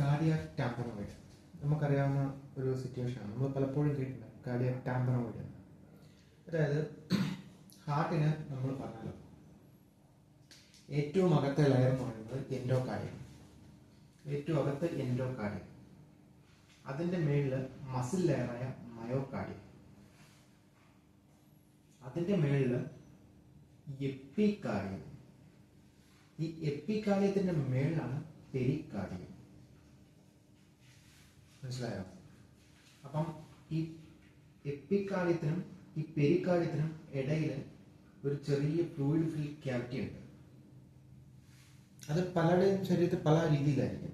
Cardiac ടാമ്പനോയിഡ് നമുക്കറിയാവുന്ന ഒരു സിറ്റുവേഷനാണ്. നമ്മൾ പലപ്പോഴും കേട്ടിട്ടുണ്ട് കാർഡിയാക് ടാമ്പനോയിഡ് എന്ന്. അതായത് ഹാർട്ടിന് നമ്മൾ പറഞ്ഞല്ലോ ഏറ്റവും അകത്തെ ലെയർ എന്ന് പറയുന്നത് എൻഡോകാർഡിയം. ഏറ്റവും അകത്ത് എൻഡോകാർഡിയം, അതിൻ്റെ മേളിൽ മസിൽ ലെയറായ മയോകാർഡിയം, അതിൻ്റെ മേളിൽ എപ്പികാർഡിയം, ഈ എപ്പികാർഡിയത്തിൻ്റെ മേളിലാണ് പെരികാർഡിയം. മനസ്സിലായോ? അപ്പം ഈ എപ്പികാർഡിയത്തിനും ഈ പെരികാർഡിയത്തിനും ഇടയിൽ ഒരു ചെറിയ ഫ്ലൂയിഡ് ഫിൽ ക്യാവിറ്റി ഉണ്ട്. അത് പലരുടെയും ശരീരത്തിൽ പല രീതിയിലായിരിക്കും.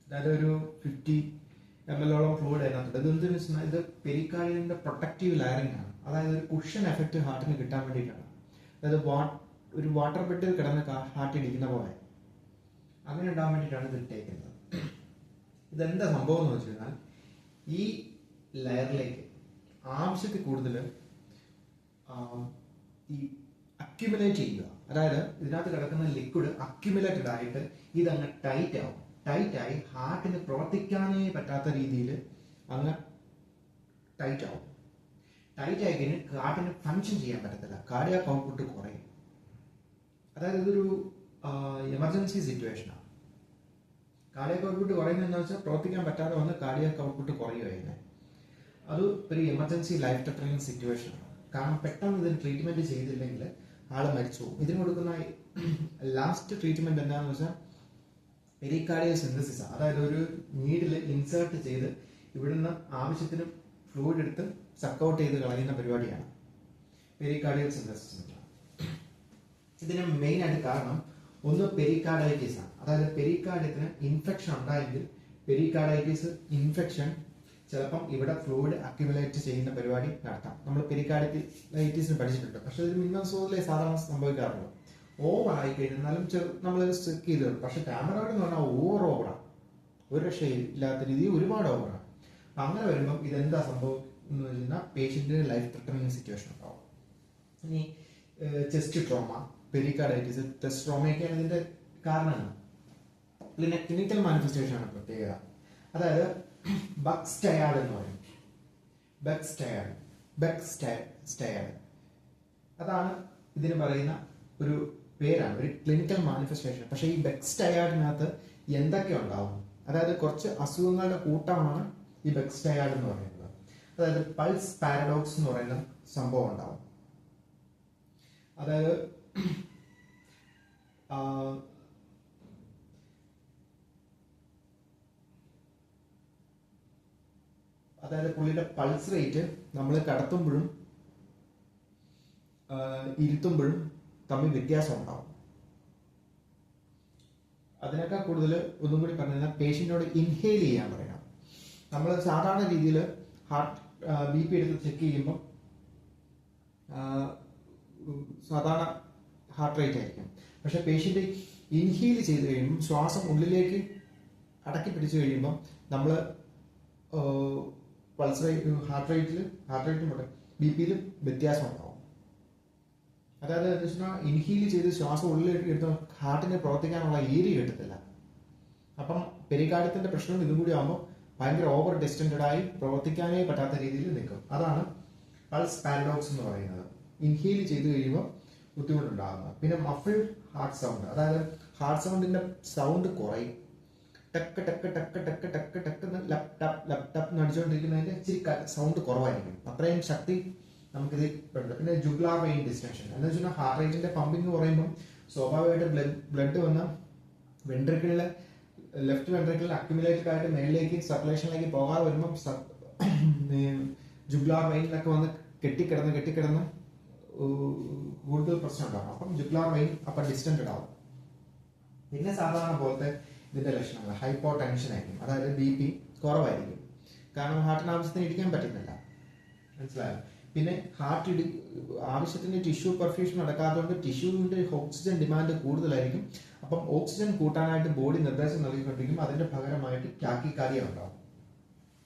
അതായത് ഒരു 50 ml ഫ്ലൂയിഡ് അതിനകത്തുണ്ട്. ഇത് എന്തെന്ന് വെച്ചാൽ ഇത് പെരികാർഡിയത്തിന്റെ പ്രൊട്ടക്റ്റീവ് ലെയറിംഗ് ആണ്. അതായത് ഒരു കുഷൻ എഫക്റ്റ് ഹാർട്ടിന് കിട്ടാൻ വേണ്ടിയിട്ടാണ്. അതായത് ഒരു വാട്ടർ ബെഡിൽ കിടന്ന് ഹാർട്ട് ഇടിക്കുന്ന പോലെ അങ്ങനെ ഉണ്ടാകാൻ വേണ്ടിയിട്ടാണ് ഇത് ഇട്ടേക്കുന്നത്. ഇതെന്താ സംഭവം എന്ന് വെച്ച് കഴിഞ്ഞാൽ ഈ ലെയറിലേക്ക് ആവശ്യത്തിൽ കൂടുതൽ ഈ അക്യുമുലേറ്റ് ചെയ്യുക. അതായത് ഇതിനകത്ത് കിടക്കുന്ന ലിക്വിഡ് അക്യുമുലേറ്റഡ് ആയിട്ട് ഇതങ്ങ് ടൈറ്റ് ആവും. ടൈറ്റായി ഹാർട്ടിന് പ്രവർത്തിക്കാനേ പറ്റാത്ത രീതിയിൽ അങ്ങ് ടൈറ്റ് ആവും. ടൈറ്റ് ആയി കഴിഞ്ഞാൽ ഹാർട്ടിന് ഫങ്ഷൻ ചെയ്യാൻ പറ്റത്തില്ല. കാർഡിയാക് ഔട്ട്പുട്ട് കുറയും. അതായത് ഇതൊരു എമർജൻസി സിറ്റുവേഷനാണ്. കാർഡിയാക് ഔട്ട്പുട്ട് കുറയുന്നതെന്ന് വെച്ചാൽ പ്രവർത്തിക്കാൻ പറ്റാതെ വന്ന് കാർഡിയാക് ഔട്ട്പുട്ട് കുറയുകയാണ്. അത് ഒരു എമർജൻസി ലൈഫ് ത്രെറ്റനിങ് സിറ്റുവേഷനാണ്. കാരണം പെട്ടെന്ന് ഇതിന് ട്രീറ്റ്മെന്റ് ചെയ്തില്ലെങ്കിൽ ആൾ മരിച്ചു പോകും. ഇതിന് കൊടുക്കുന്ന ലാസ്റ്റ് ട്രീറ്റ്മെന്റ് എന്താണെന്ന് വെച്ചാൽ പെരികാർഡിയൽ സിന്തസിസ്. അതായത് ഒരു നീഡിൽ ഇൻസേർട്ട് ചെയ്ത് ഇവിടുന്ന് ആവശ്യത്തിന് ഫ്ലൂയിഡ് എടുത്ത് സക്കൗട്ട് ചെയ്ത് കളയുന്ന പരിപാടിയാണ് പെരികാർഡിയൽ സിന്തസിസ്. ഇതിന് മെയിൻ ആയിട്ട് കാരണം ഒന്ന് പെരികാർഡൈറ്റിസ് ആണ്. അതായത് പെരികാർഡിയത്തിന് ഇൻഫെക്ഷൻ ഉണ്ടായെങ്കിൽ പെരികാർഡൈറ്റിസ് ഇൻഫെക്ഷൻ ചിലപ്പം ഇവിടെ ഫ്ലൂയിഡ് അക്യുമുലേറ്റ് ചെയ്യുന്ന പരിപാടി നടത്താം. നമ്മൾ പെരികാർഡൈറ്റിസിന് പഠിച്ചിട്ടുണ്ട്. പക്ഷെ ഇത് മിനിമം സോറിലെ സാധാരണ സംഭവിക്കാറുള്ളൂ. ഓവർ ആയി കഴിഞ്ഞാലും നമ്മൾ ചെക്ക് ചെയ്ത് തരും. പക്ഷെ ടാമ്പനോയിഡ് എന്ന് പറഞ്ഞാൽ ഓവറാണ്, ഒരു രക്ഷയില്ലാത്ത രീതിയിൽ ഒരുപാട് ഓവറാണ്. അങ്ങനെ വരുമ്പം ഇതെന്താ സംഭവം എന്ന് വെച്ച് കഴിഞ്ഞാൽ പേഷ്യന്റിന് ലൈഫ് ത്രെറ്റനിങ് സിറ്റുവേഷൻ ഉണ്ടാവും. ഇനി ചെസ്റ്റ് ട്രോമ, പെരികാർഡൈറ്റിസ്, ചെസ്റ്റ് ട്രോമയൊക്കെയാണ് ഇതിന്റെ കാരണങ്ങൾ. പിന്നെ ക്ലിനിക്കൽ മാനിഫെസ്റ്റേഷൻ ആണ് പ്രത്യേകത. അതായത് ബക്സ്റ്റയാർഡ് എന്ന് പറയും. ബക്സ്റ്റയാർഡ് അതാണ് ഇതിന് പറയുന്ന ഒരു പേരാണ്, ഒരു ക്ലിനിക്കൽ മാനിഫെസ്റ്റേഷൻ. പക്ഷെ ഈ ബക്സ്റ്റയാർഡിനകത്ത് എന്തൊക്കെ ഉണ്ടാവും? അതായത് കുറച്ച് അസുഖങ്ങളുടെ കൂട്ടമാണ് ഈ ബക്സ്റ്റയാർഡ് എന്ന് പറയുന്നത്. അതായത് പൾസ് പാരഡോക്സ് എന്ന് പറയുന്ന സംഭവം ഉണ്ടാവും. അതായത് പുള്ളിയുടെ പൾസ് റേറ്റ് നമ്മൾ കടത്തുമ്പോഴും ഇരുത്തുമ്പോഴും തമ്മിൽ വ്യത്യാസം ഉണ്ടാവും. അതിനേക്കാൾ കൂടുതൽ ഒന്നും കൂടി പറഞ്ഞു കഴിഞ്ഞാൽ പേഷ്യന്റിനോട് ഇൻഹെയിൽ ചെയ്യാൻ പറയണം. നമ്മൾ സാധാരണ രീതിയിൽ ഹാർട്ട് BP എടുത്ത് ചെക്ക് ചെയ്യുമ്പോൾ സാധാരണ ഹാർട്ട് റേറ്റ് ആയിരിക്കും. പക്ഷെ പേഷ്യന്റ് ഇൻഹെയിൽ ചെയ്ത് കഴിയുമ്പോൾ ശ്വാസം ഉള്ളിലേക്ക് അടക്കി പിടിച്ചു കഴിയുമ്പോൾ നമ്മൾ പൾസ് റേറ്റ് ഹാർട്ട് റേറ്റും BP-യിലും വ്യത്യാസം ഉണ്ടാവും. അതായത് എന്താ വെച്ചാൽ ഇൻഹീൽ ചെയ്ത് ശ്വാസം ഉള്ളിലേക്ക് എടുത്ത ഹാർട്ടിനെ പ്രവർത്തിക്കാനുള്ള ഏരിയ കിട്ടത്തില്ല. അപ്പം പെരികാർഡിയത്തിന്റെ പ്രശ്നം ഇതും കൂടി ആകുമ്പോൾ ഭയങ്കര ഓവർ ഡിസ്റ്റൻഡഡ് ആയി പ്രവർത്തിക്കാനേ പറ്റാത്ത രീതിയിൽ നിൽക്കും. അതാണ് പൾസ് പാരഡോക്സ് എന്ന് പറയുന്നത്. ഇൻഹീൽ ചെയ്ത് കഴിയുമ്പോൾ ബുദ്ധിമുട്ടുണ്ടാകുന്നത്. പിന്നെ മഫിൾഡ് ഹാർട്ട് സൗണ്ട്, അതായത് ഹാർട്ട് സൗണ്ടിന്റെ സൗണ്ട് കുറയും. ടക്ക് ടക്ക് ടക്ക് ടക്ക് ടക്ക് ടക്ക് ലാപ്ടോപ്പ് നടിച്ചുകൊണ്ടിരിക്കുന്നതിന്റെ ഇച്ചിരി സൗണ്ട് കുറവായിരിക്കും. അത്രയും ശക്തി നമുക്കിത് ഉണ്ട്. പിന്നെ ജുഗുലാർ വെയിൻ ഡിസ്റ്റൻഷൻ എന്ന് വെച്ചാൽ ഹാർട്ട് റേറ്റിന്റെ പമ്പിങ് കുറയുമ്പോൾ സ്വാഭാവികമായിട്ട് ബ്ലഡ് വന്ന് വെൻട്രിക്കിളിലെ ലെഫ്റ്റ് വെൻട്രിക്കിളിൽ അക്യുമുലേറ്റഡ് ആയിട്ട് മേളിലേക്ക് സർക്കുലേഷനിലേക്ക് പോകാതെ വരുമ്പോൾ ജുഗുലാർ വെയിനിലൊക്കെ വന്ന് കെട്ടിക്കിടന്ന് കൂടുതൽ പ്രശ്നം ഉണ്ടാകും. അപ്പം ജുഗുലാർ വെയിൻ അപ്പം ഡിസ്റ്റൻഡ് ആവും. പിന്നെ സാധാരണ പോലത്തെ ഇതിന്റെ ലക്ഷണങ്ങൾ ഹൈപ്പോ ടെൻഷൻ ആയിരിക്കും. അതായത് BP കുറവായിരിക്കും. കാരണം ഹാർട്ടിന് ആവശ്യത്തിന് ഇടിക്കാൻ പറ്റുന്നില്ല. മനസ്സിലായോ? പിന്നെ ആവശ്യത്തിന് ടിഷ്യൂ പെർഫ്യൂഷൻ നടക്കാത്തതുകൊണ്ട് ടിഷ്യൂവിന്റെ ഓക്സിജൻ ഡിമാൻഡ് കൂടുതലായിരിക്കും. അപ്പം ഓക്സിജൻ കൂട്ടാനായിട്ട് ബോഡി നിർദ്ദേശം നൽകിക്കൊണ്ടിരിക്കും. അതിന്റെ പകരമായിട്ട് ടാക്കിക്കാർഡിയ ഉണ്ടാവും.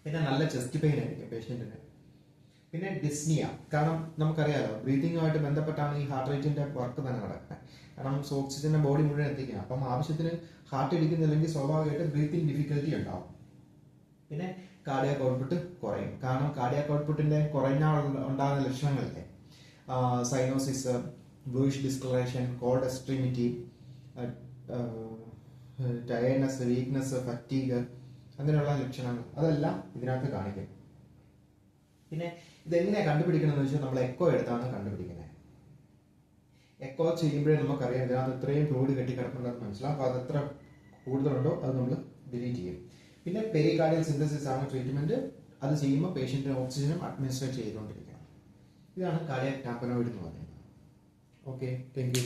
പിന്നെ നല്ല ചെസ്റ്റ് പെയിൻ ആയിരിക്കും പേഷ്യന്റിന്. പിന്നെ ഡിസ്നിയ, കാരണം നമുക്കറിയാലോ ബ്രീതിങ്ങുമായിട്ട് ബന്ധപ്പെട്ടാണ് ഈ ഹാർട്ട് റേറ്റിന്റെ വർക്ക് തന്നെ നടക്കുന്നത്. കാരണം ഓക്സിജന്റെ ബോഡി മുഴുവൻ എത്തിക്കുക, അപ്പം ആവശ്യത്തിന് ഹാർട്ട് ഇടിക്കുന്നില്ലെങ്കിൽ സ്വാഭാവികമായിട്ട് ബ്രീത്തിങ് ഡിഫിക്കൽറ്റി ഉണ്ടാവും. പിന്നെ കാർഡിയാക് ഔട്ട്പുട്ട് കുറയും, കാരണം കാർഡിയാക് ഔട്ട്പുട്ടിന്റെ കുറഞ്ഞാൽ ഉണ്ടാകുന്ന ലക്ഷണങ്ങളില്ലേ, cyanosis, bluish discolouration, cold extremity, tiredness, weakness, fatigue, അങ്ങനെയുള്ള ലക്ഷണങ്ങൾ അതെല്ലാം ഇതിനകത്ത് കാണിക്കും. പിന്നെ ഇതെങ്ങനെയാണ് കണ്ടുപിടിക്കണമെന്ന് വെച്ചാൽ നമ്മൾ എക്കോ എടുത്താണ് കണ്ടുപിടിക്കുന്നത്. എക്കോ ചെയ്യുമ്പോഴേ നമുക്കറിയാം ഇതിനകത്ത് ഇത്രയും ഫ്ലൂയിഡ് കെട്ടിക്കിടക്കുന്നുണ്ടെന്ന് മനസ്സിലാവും. അപ്പോൾ അത് എത്ര കൂടുതലുണ്ടോ അത് നമ്മൾ ഡിലീറ്റ് ചെയ്യും. പിന്നെ പെരികാർഡിയൽ സിന്തസിസ് ആണ് ട്രീറ്റ്മെന്റ്. അത് ചെയ്യുമ്പോൾ പേഷ്യന്റിന് ഓക്സിജനും അഡ്മിനിസ്ട്രേറ്റ് ചെയ്തുകൊണ്ടിരിക്കണം. ഇതാണ് കാർഡിയാക് ടാമ്പനോയിഡ് എന്ന് പറയുന്നത്. Okay, thank you.